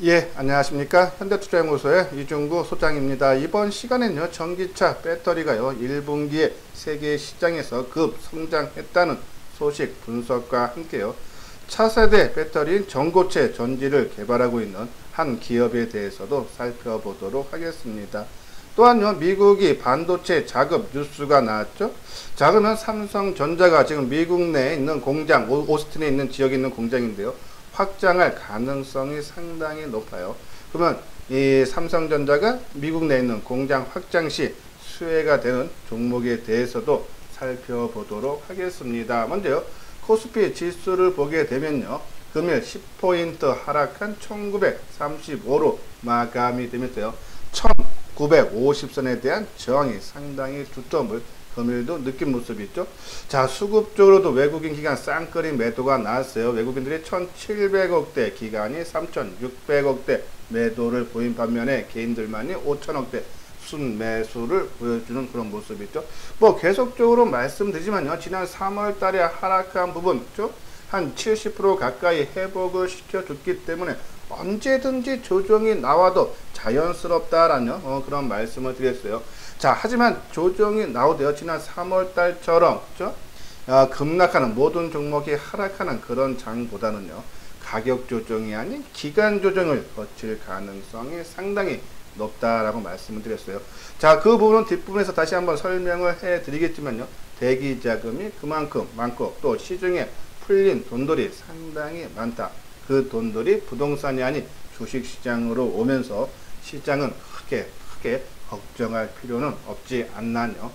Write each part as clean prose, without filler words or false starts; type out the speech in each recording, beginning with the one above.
예, 안녕하십니까. 현대투자연구소의 이중구 소장입니다. 이번 시간에는요, 전기차 배터리가요, 1분기에 세계 시장에서 급 성장했다는 소식 분석과 함께요, 차세대 배터리인 전고체 전지를 개발하고 있는 한 기업에 대해서도 살펴보도록 하겠습니다. 또한요, 미국이 반도체 자급 뉴스가 나왔죠. 자, 그러면 삼성전자가 지금 미국 내에 있는 공장, 오스틴에 있는 지역에 있는 공장인데요, 확장할 가능성이 상당히 높아요. 그러면 이 삼성전자가 미국 내에 있는 공장 확장 시 수혜가 되는 종목에 대해서도 살펴보도록 하겠습니다. 먼저요, 코스피 지수를 보게 되면요, 금일 10포인트 하락한 1935로 마감이 되면서요, 1950선에 대한 저항이 상당히 두터움을 금일도 느낀 모습이 있죠. 자, 수급 쪽으로도 외국인 기관 쌍끌이 매도가 나왔어요. 외국인들이 1700억대, 기관이 3600억대 매도를 보인 반면에 개인들만이 5000억대 순매수를 보여주는 그런 모습이 있죠. 뭐 계속적으로 말씀드리지만요, 지난 3월 달에 하락한 부분 있죠, 한 70% 가까이 회복을 시켜줬기 때문에 언제든지 조정이 나와도 자연스럽다라는 그런 말씀을 드렸어요. 자, 하지만 조정이 나오되어 지난 3월달처럼 급락하는, 모든 종목이 하락하는 그런 장보다는요, 가격 조정이 아닌 기간 조정을 거칠 가능성이 상당히 높다라고 말씀을 드렸어요. 자, 그 부분은 뒷부분에서 다시 한번 설명을 해 드리겠지만요, 대기 자금이 그만큼 많고 또 시중에 풀린 돈들이 상당히 많다. 그 돈들이 부동산이 아닌 주식시장으로 오면서 시장은 크게 걱정할 필요는 없지 않나요?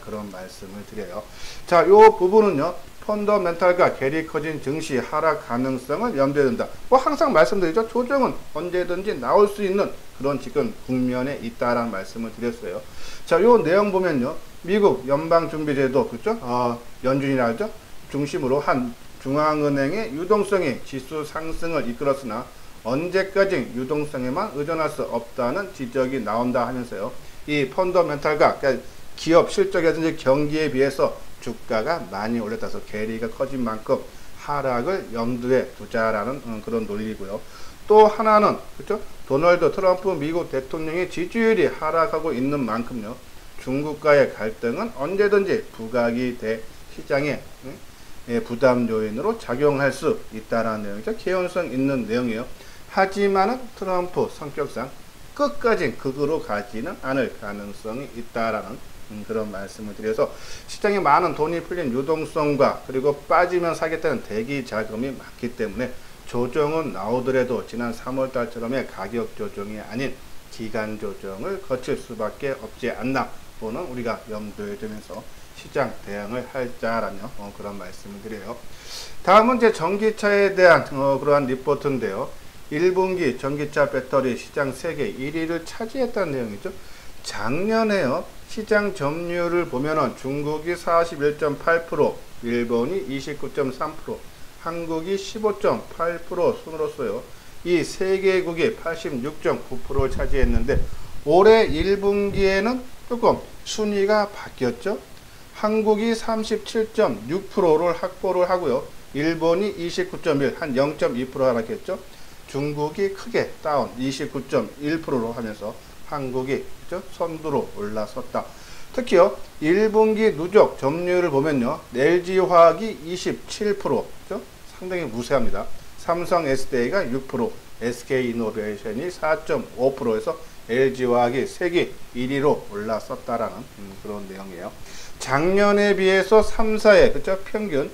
그런 말씀을 드려요. 자, 요 부분은요, 펀더멘탈과 괴리 커진 증시 하락 가능성을 염두에 둔다. 뭐 항상 말씀드리죠. 조정은 언제든지 나올 수 있는 그런 지금 국면에 있다라는 말씀을 드렸어요. 자, 요 내용 보면요, 미국 연방준비제도, 그렇죠? 연준이라 하죠. 중심으로 한 중앙은행의 유동성이 지수 상승을 이끌었으나 언제까지 유동성에만 의존할 수 없다는 지적이 나온다 하면서요, 이 펀더멘탈과, 그러니까 기업 실적이라든지 경기에 비해서 주가가 많이 올랐다서 괴리가 커진 만큼 하락을 염두에 두자라는 그런 논리고요. 또 하나는, 그렇죠? 도널드 트럼프 미국 대통령의 지지율이 하락하고 있는 만큼요, 중국과의 갈등은 언제든지 부각이 돼 시장에 부담 요인으로 작용할 수 있다라는 내용이죠. 개연성 있는 내용이에요. 하지만은 트럼프 성격상 끝까지 극으로 가지는 않을 가능성이 있다라는 그런 말씀을 드려서, 시장에 많은 돈이 풀린 유동성과 그리고 빠지면 사겠다는 대기 자금이 많기 때문에 조정은 나오더라도 지난 3월달처럼의 가격 조정이 아닌 기간 조정을 거칠 수밖에 없지 않나 보는 우리가 염두에 두면서 시장 대응을 할 자라는 그런 말씀을 드려요. 다음은 이제 전기차에 대한 그러한 리포트인데요. 1분기 전기차 배터리 시장 세계 1위를 차지했다는 내용이죠. 작년에요, 시장 점유율을 보면은 중국이 41.8%, 일본이 29.3%, 한국이 15.8% 순으로서요, 이 세 개국이 86.9%를 차지했는데, 올해 1분기에는 조금 순위가 바뀌었죠. 한국이 37.6%를 확보를 하고요, 일본이 29.1, 한 0.2% 하락했죠. 중국이 크게 다운 29.1%로 하면서 한국이 선두로 올라섰다. 특히요, 1분기 누적 점유율을 보면요, LG화학이 27%, 상당히 무세합니다. 삼성 SDI가 6%, SK이노베이션이 4.5%에서 LG화학이 세계 1위로 올라섰다라는 그런 내용이에요. 작년에 비해서 3사의 평균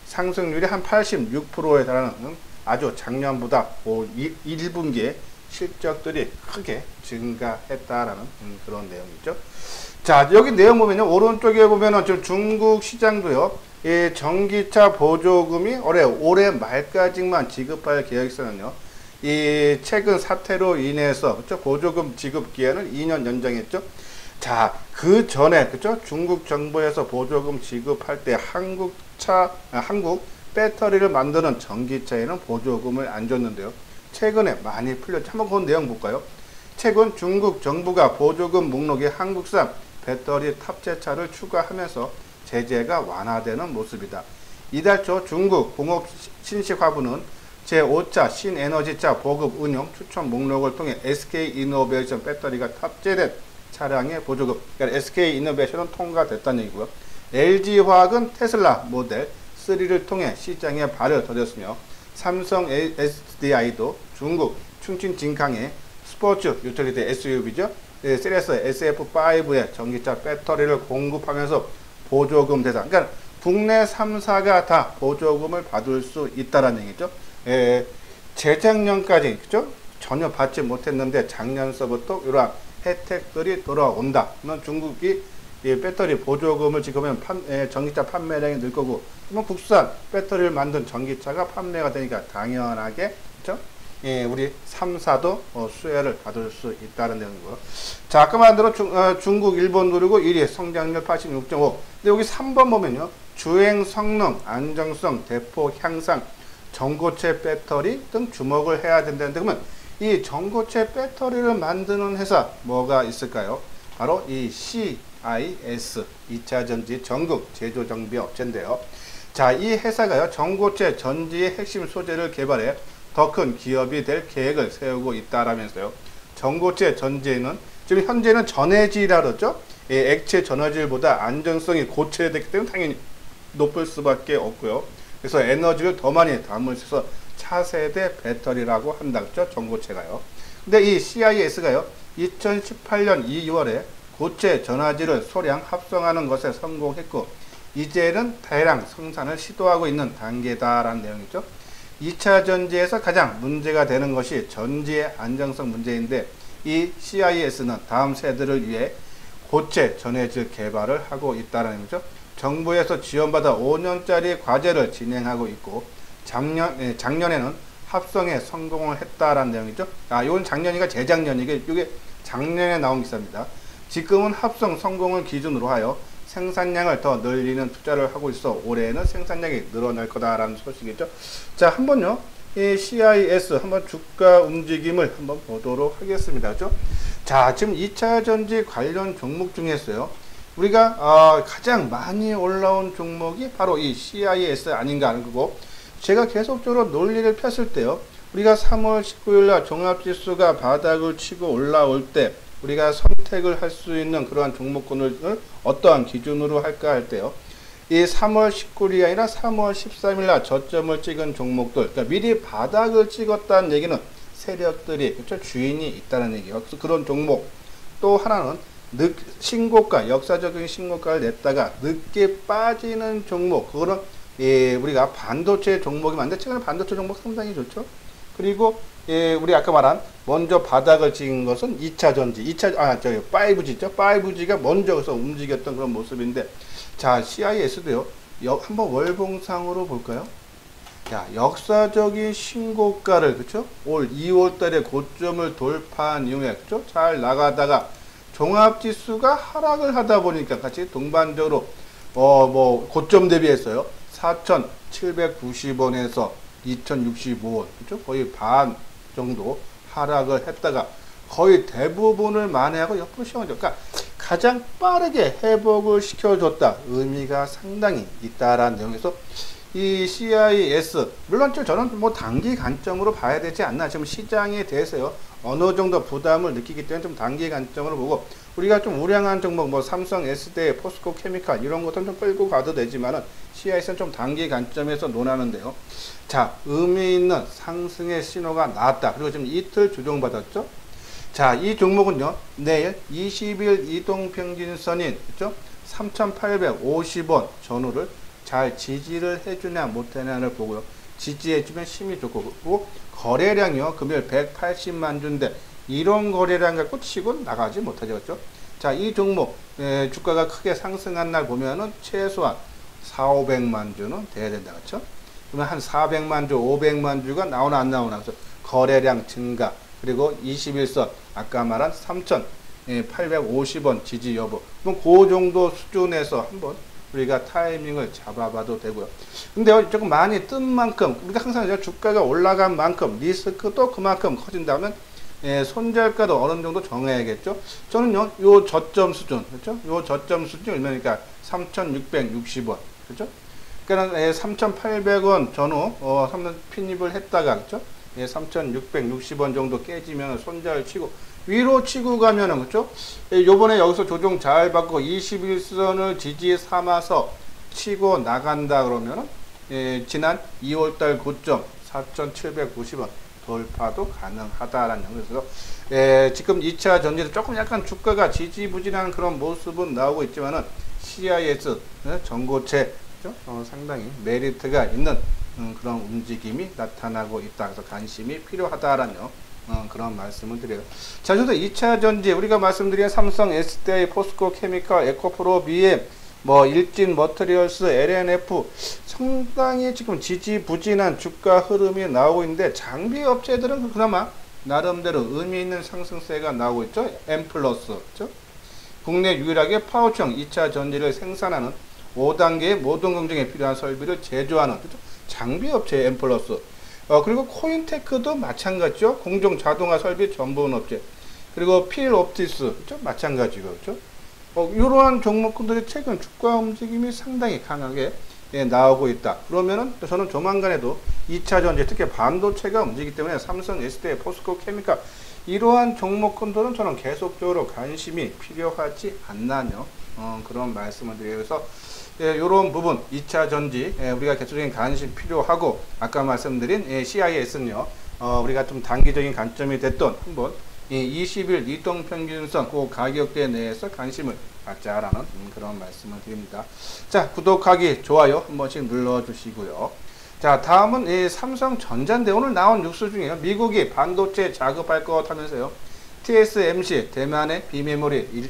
상승률이 한 86%에 달하는, 아주 작년보다 1분기에 실적들이 크게 증가했다라는 그런 내용이죠. 자, 여기 내용 보면요, 오른쪽에 보면은 지금 중국 시장도요, 이 전기차 보조금이 올해 말까지만 지급할 계획서는요, 이 최근 사태로 인해서 보조금 지급 기한을 2년 연장했죠. 자, 그 전에 중국 정부에서 보조금 지급할 때 한국 배터리를 만드는 전기차에는 보조금을 안 줬는데요, 최근에 많이 풀렸죠. 한번 그 내용 볼까요? 최근 중국 정부가 보조금 목록에 한국산 배터리 탑재차를 추가하면서 제재가 완화되는 모습이다. 이달 초 중국 공업 신식화부는 제5차 신에너지차 보급 운용 추천 목록을 통해 SK이노베이션 배터리가 탑재된 차량의 보조금, 그러니까 SK이노베이션은 통과됐다는 얘기고요. LG화학은 테슬라 모델 3를 통해 시장에 발을 더뎠으며 삼성 SDI도 중국 충칭 진강의 스포츠 유틸리티 SUV죠. 시리스 SF5의 전기차 배터리를 공급하면서 보조금 대상, 그러니까 국내 3사가 다 보조금을 받을 수 있다는 얘기죠. 재작년까지 그죠? 전혀 받지 못했는데 작년서부터 이러한 혜택들이 돌아온다. 그러면 중국이 이 배터리 보조금을 지급하면 전기차 판매량이 늘 거고, 그러면 국산 배터리를 만든 전기차가 판매가 되니까 당연하게 그죠? 우리 3사도 수혜를 받을 수 있다는 내용이고요. 자, 아까 말한 대로 중국, 일본 누르고 1위 성장률 86.5. 근데 여기 3번 보면요. 주행 성능, 안정성, 대폭 향상, 전고체 배터리 등 주목을 해야 된다는데, 그러면 이 전고체 배터리를 만드는 회사 뭐가 있을까요? 바로 이 CIS 2차전지 전국 제조정비 업체인데요. 자, 이 회사가요, 전고체 전지의 핵심 소재를 개발해 더 큰 기업이 될 계획을 세우고 있다라면서요. 전고체 전지에는 지금 현재는 전해질이라 그러죠. 액체 전해질보다 안전성이 고체됐기 때문에 당연히 높을 수밖에 없고요. 그래서 에너지를 더 많이 담을 수 있어서 차세대 배터리라고 한다 그죠? 전고체가요. 근데 이 CIS가요, 2018년 2월에 고체 전화질을 소량 합성하는 것에 성공했고, 이제는 대량 생산을 시도하고 있는 단계다라는 내용이죠. 2차 전지에서 가장 문제가 되는 것이 전지의 안정성 문제인데, 이 CIS는 다음 세대를 위해 고체 전해질 개발을 하고 있다는 거죠. 정부에서 지원받아 5년짜리 과제를 진행하고 있고, 작년에는 합성에 성공을 했다라는 내용이죠. 이건 작년이가 재작년이게, 이게 작년에 나온 기사입니다. 지금은 합성 성공을 기준으로 하여 생산량을 더 늘리는 투자를 하고 있어 올해는 생산량이 늘어날 거다라는 소식이죠. 자, 한번요, 이 CIS 한번 주가 움직임을 한번 보도록 하겠습니다. 그죠? 자, 지금 2차 전지 관련 종목 중에서요, 우리가 가장 많이 올라온 종목이 바로 이 CIS 아닌가 하는 거고, 제가 계속적으로 논리를 폈을 때요, 우리가 3월 19일 날 종합지수가 바닥을 치고 올라올 때 우리가 선택을 할 수 있는 그러한 종목군을 어떠한 기준으로 할까 할 때요, 이 3월 19일이 아니라 3월 13일 날 저점을 찍은 종목들, 그러니까 미리 바닥을 찍었다는 얘기는 세력들이 그렇죠? 주인이 있다는 얘기예요. 그래서 그런 종목. 또 하나는 신고가, 역사적인 신고가를 냈다가 늦게 빠지는 종목, 그거는 우리가 반도체 종목이 많은데 최근에 반도체 종목 상당히 좋죠. 그리고 우리 아까 말한 먼저 바닥을 찍은 것은 2차 전지, 5G죠. 5G가 먼저서 움직였던 그런 모습인데, 자, CIS도요, 한번 월봉상으로 볼까요? 야, 역사적인 신고가를, 그쵸? 올 2월 달에 고점을 돌파한 이후에, 그쵸? 잘 나가다가 종합지수가 하락을 하다 보니까 같이 동반적으로, 고점 대비해서요, 4,790원에서 2,065원, 그쵸? 거의 반 정도 하락을 했다가 거의 대부분을 만회하고 옆으로 시험하죠. 그러니까 가장 빠르게 회복을 시켜줬다. 의미가 상당히 있다라는 내용에서 이 CIS, 물론 저는 뭐 단기 관점으로 봐야 되지 않나. 지금 시장에 대해서요, 어느 정도 부담을 느끼기 때문에 좀 단기 관점으로 보고, 우리가 좀 우량한 종목, 뭐 삼성, SD, 포스코 케미칼 이런 것들은 좀 끌고 가도 되지만은 CIS는 좀 단기 관점에서 논하는데요. 자, 의미 있는 상승의 신호가 나왔다. 그리고 지금 이틀 조정받았죠. 자, 이 종목은요, 내일 20일 이동평균선인, 그죠? 3,850원 전후를 잘 지지를 해주냐 못하냐를 보고요. 지지해주면 힘이 좋고, 거래량이요, 금요일 180만 주인데, 이런 거래량 갖고 치고 나가지 못하죠. 그렇죠? 자, 이 종목, 주가가 크게 상승한 날 보면은 최소한 400~500만 주는 돼야 된다. 그렇죠? 그러면 한 400만 주, 500만 주가 나오나 안 나오나. 그래서 거래량 증가, 그리고 21선, 아까 말한 3,850원 지지 여부. 그럼 그 정도 수준에서 한번 우리가 타이밍을 잡아봐도 되고요. 근데 조금 많이 뜬 만큼, 우리가 항상 주가가 올라간 만큼 리스크도 그만큼 커진다면 손절가도 어느 정도 정해야겠죠. 저는요, 요 저점 수준, 그렇죠? 요 저점 수준이 얼마니까 3,660원, 그렇죠? 그러니까 3,800원 전후 3년 편입을 했다가 그죠? 3,660원 정도 깨지면 손절 치고 위로 치고 가면은 그죠? 요번에 여기서 조정 잘 받고 21선을 지지 삼아서 치고 나간다 그러면은 지난 2월달 고점 4,790원 돌파도 가능하다라는 그래서 지금 2차 전지도 조금 약간 주가가 지지부진한 그런 모습은 나오고 있지만은 CIS 전고체 상당히 메리트가 있는 그런 움직임이 나타나고 있다. 그래서 관심이 필요하다라는 그런 말씀을 드려요. 자, 저도 2차 전지 우리가 말씀드린 삼성, SDI, 포스코 케미칼, 에코프로, BM, 일진 머터리얼스, LNF 상당히 지금 지지부진한 주가 흐름이 나오고 있는데 장비 업체들은 그나마 나름대로 의미 있는 상승세가 나오고 있죠. M 플러스, 그렇죠? 국내 유일하게 파워청 2차 전지를 생산하는 5단계의 모든 공정에 필요한 설비를 제조하는 그렇죠? 장비 업체 M 플러스. 그리고 코인테크도 마찬가지죠. 공정 자동화 설비 전문 업체. 그리고 필 옵티스, 그렇죠? 마찬가지고, 그렇죠? 이러한 종목군들의 최근 주가 움직임이 상당히 강하게 나오고 있다. 그러면은 저는 조만간에도 2차 전지, 특히 반도체가 움직이기 때문에 삼성, SDI, 포스코, 케미칼 이러한 종목군들은 저는 계속적으로 관심이 필요하지 않나요? 그런 말씀을 드려요. 그래서 이런 부분 2차 전지 우리가 계속적인 관심 필요하고 아까 말씀드린 CIS는요 우리가 좀 단기적인 관점이 됐던 한번 20일 이동평균선 그 가격대 내에서 관심을 갖자라는 그런 말씀을 드립니다. 자, 구독하기, 좋아요 한 번씩 눌러주시고요. 자, 다음은 삼성전자인데 오늘 나온 뉴스 중에 미국이 반도체 작업할 것 하면서요. TSMC, 대만의 비메모리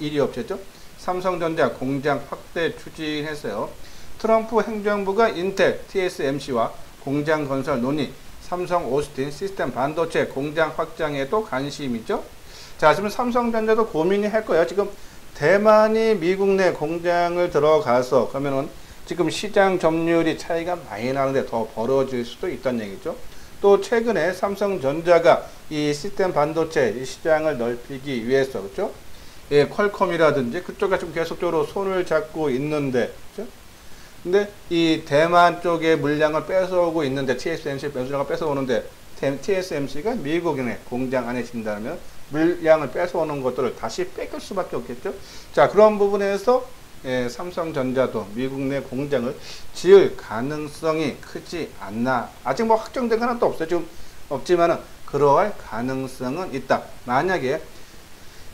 1위 업체죠. 삼성전자 공장 확대 추진했어요. 트럼프 행정부가 인텔, TSMC와 공장 건설 논의, 삼성 오스틴 시스템 반도체 공장 확장에도 관심이죠. 자, 지금 삼성전자도 고민이 할 거예요. 지금 대만이 미국 내 공장을 들어가서 그러면은 지금 시장 점유율이 차이가 많이 나는데 더 벌어질 수도 있다는 얘기죠. 또 최근에 삼성전자가 이 시스템 반도체 시장을 넓히기 위해서 그렇죠? 퀄컴이라든지 그쪽가 좀 계속적으로 손을 잡고 있는데 그렇죠? 근데 이 대만 쪽의 물량을 뺏어오고 있는데 TSMC 물량을 뺏어오는데 TSMC가 미국인의 공장 안에 진다면 물량을 뺏어오는 것들을 다시 뺏길 수밖에 없겠죠. 자, 그런 부분에서 삼성전자도 미국 내 공장을 지을 가능성이 크지 않나. 아직 확정된 건 하나도 없어요. 지금 없지만은 그러할 가능성은 있다. 만약에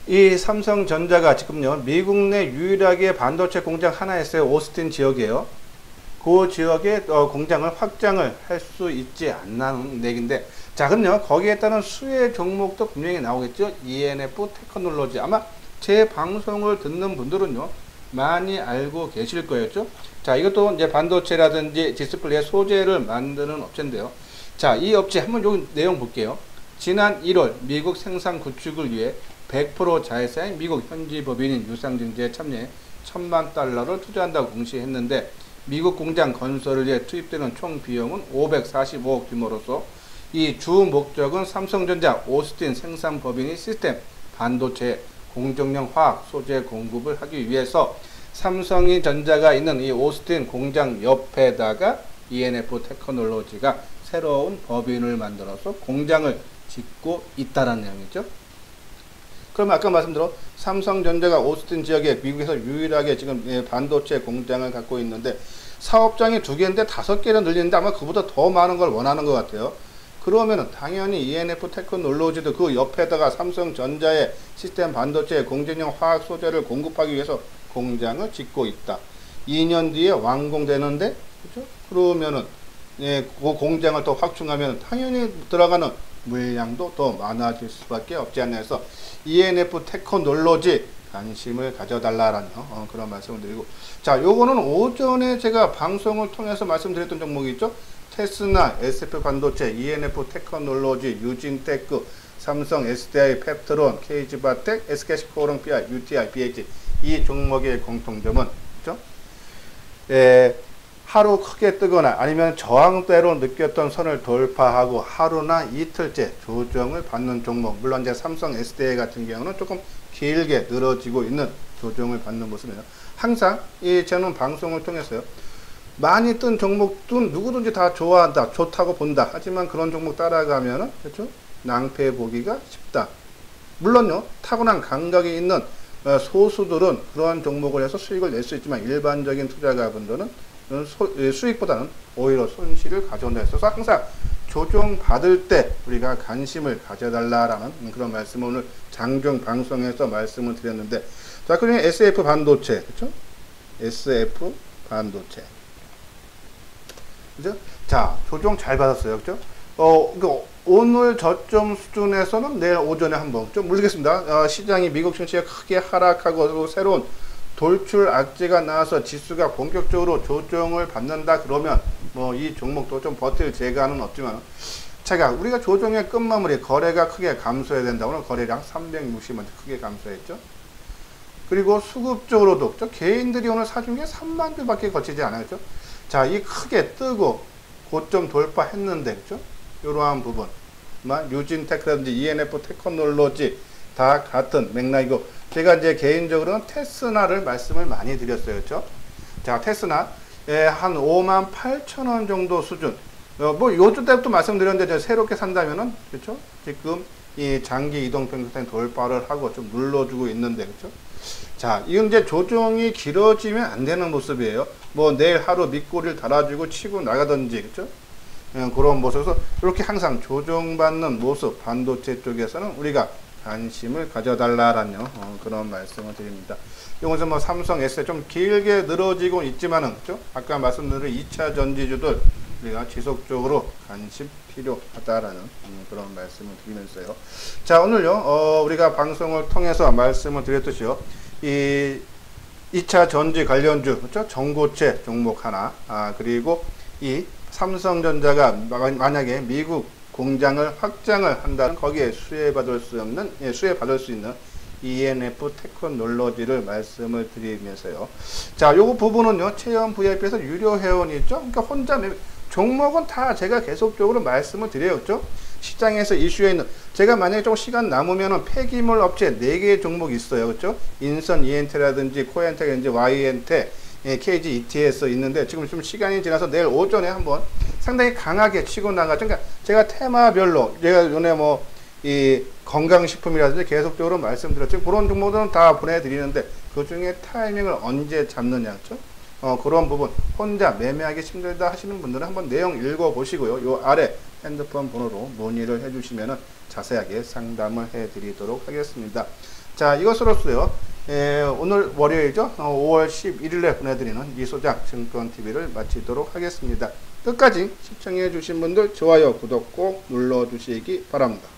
이 삼성전자가 지금요 미국 내 유일하게 반도체 공장 하나 있어요. 오스틴 지역이에요. 그 지역에 공장을 확장을 할 수 있지 않나는 얘기인데, 자, 그럼요 거기에 따른 수혜 종목도 분명히 나오겠죠. ENF 테크놀로지. 아마 제 방송을 듣는 분들은요 많이 알고 계실 거였죠. 자, 이것도 이제 반도체라든지 디스플레이 소재를 만드는 업체인데요. 자, 이 업체 한번 요 내용 볼게요. 지난 1월 미국 생산 구축을 위해 100% 자회사인 미국 현지 법인인 유상증자에 참여해 $1,000만 투자한다고 공시했는데, 미국 공장 건설을 위해 투입되는 총 비용은 545억 규모로서 이 주 목적은 삼성전자 오스틴 생산 법인이 시스템 반도체 공정용 화학 소재 공급을 하기 위해서 삼성이 전자가 있는 이 오스틴 공장 옆에다가 ENF 테크놀로지가 새로운 법인을 만들어서 공장을 짓고 있다는 내용이죠. 그럼 아까 말씀드린 삼성전자가 오스틴 지역에 미국에서 유일하게 지금 반도체 공장을 갖고 있는데 사업장이 2개인데 5개를 늘리는데 아마 그보다 더 많은 걸 원하는 것 같아요. 그러면은 당연히 ENF 테크놀로지도 그 옆에다가 삼성전자의 시스템 반도체 공정용 화학 소재를 공급하기 위해서 공장을 짓고 있다. 2년 뒤에 완공되는데, 그렇죠? 그러면은 그 공장을 더 확충하면 당연히 들어가는 물량도 더 많아질 수밖에 없지 않나 해서 ENF 테크놀로지 관심을 가져달라라는 그런 말씀을 드리고, 자, 요거는 오전에 제가 방송을 통해서 말씀드렸던 종목이 있죠. 테스나, SF 반도체, ENF 테크놀로지, 유진테크, 삼성, SDI, 펩트론, KG바텍, SK시코롱, PI, UTI, BH 이 종목의 공통점은 그렇죠? 하루 크게 뜨거나 아니면 저항대로 느꼈던 선을 돌파하고 하루나 이틀째 조정을 받는 종목. 물론 이제 삼성 SDI 같은 경우는 조금 길게 늘어지고 있는 조정을 받는 모습이에요. 항상 저는 방송을 통해서요. 많이 뜬 종목도 누구든지 다 좋아한다, 좋다고 본다. 하지만 그런 종목 따라가면은, 그렇죠? 낭패 보기가 쉽다. 물론요, 타고난 감각이 있는 소수들은 그러한 종목을 해서 수익을 낼 수 있지만 일반적인 투자가분들은 수익보다는 오히려 손실을 가져온다 했어서 항상 조정 받을 때 우리가 관심을 가져달라라는 그런 말씀을 오늘 장중 방송에서 말씀을 드렸는데, 자, 그러면 SF 반도체, 그렇죠? SF 반도체, 그죠? 자, 조정 잘 받았어요, 그죠? 오늘 저점 수준에서는 내일 오전에 한번 좀 물리겠습니다. 시장이 미국 증시가 크게 하락하고 새로운 돌출 악재가 나와서 지수가 본격적으로 조정을 받는다 그러면 뭐 이 종목도 좀 버틸 재간은 없지만, 제가 우리가 조정의 끝마무리 거래가 크게 감소해야 된다. 오늘 거래량 360만 크게 감소했죠. 그리고 수급적으로도 개인들이 오늘 사준 게 3만 주밖에 거치지 않았죠. 자, 이 크게 뜨고 고점 돌파했는데, 그죠? 이러한 부분, 유진테크라든지 ENF 테크놀로지 다 같은 맥락이고, 제가 이제 개인적으로는 테스나를 말씀을 많이 드렸어요, 그렇죠? 자, 테스나 한 5만 8천 원 정도 수준. 뭐 요즘 때부터 말씀드렸는데 새롭게 산다면은, 그렇죠? 지금 이 장기 이동 평균선 돌파를 하고 좀 눌러주고 있는데, 그렇죠? 자, 이건 이제 조정이 길어지면 안 되는 모습이에요. 뭐 내일 하루 밑꼬리를 달아주고 치고 나가든지, 그렇죠? 그런 모습에서 이렇게 항상 조정받는 모습, 반도체 쪽에서는 우리가 관심을 가져달라라는 그런 말씀을 드립니다. 이것은 뭐 삼성, S 좀 길게 늘어지고 있지만은, 그렇죠? 아까 말씀드린 2차 전지주들 우리가 지속적으로 관심 필요하다라는 그런 말씀을 드리면서요. 자, 오늘요, 우리가 방송을 통해서 말씀을 드렸듯이요, 이 2차 전지 관련주, 그렇죠? 전고체 종목 하나, 그리고 이 삼성전자가 만약에 미국 공장을 확장을 한다면 거기에 수혜받을 수 있는 ENF 테크놀로지를 말씀을 드리면서요. 자, 요거 부분은요, 체험 VIP에서 유료 회원이 있죠. 그러니까 혼자 종목은 다 제가 계속적으로 말씀을 드려요. 그렇죠? 시장에서 이슈에 있는, 제가 만약에 좀 시간 남으면은 폐기물 업체 4개의 종목이 있어요. 그렇죠? 인선 ENT라든지 코엔텍인지 YNT, KG ETS 있는데 지금 좀 시간이 지나서 내일 오전에 한번 상당히 강하게 치고 나가죠. 그러니까 제가 테마별로, 제가 요번에 이 건강식품이라든지 계속적으로 말씀드렸죠. 그런 종목들은 다 보내드리는데 그 중에 타이밍을 언제 잡느냐죠. 그런 부분 혼자 매매하기 힘들다 하시는 분들은 한번 내용 읽어보시고요. 요 아래 핸드폰 번호로 문의를 해주시면 자세하게 상담을 해드리도록 하겠습니다. 자, 이것으로서요, 오늘 월요일이죠. 5월 11일에 보내드리는 이소장 증권TV를 마치도록 하겠습니다. 끝까지 시청해 주신 분들 좋아요, 구독 꼭 눌러주시기 바랍니다.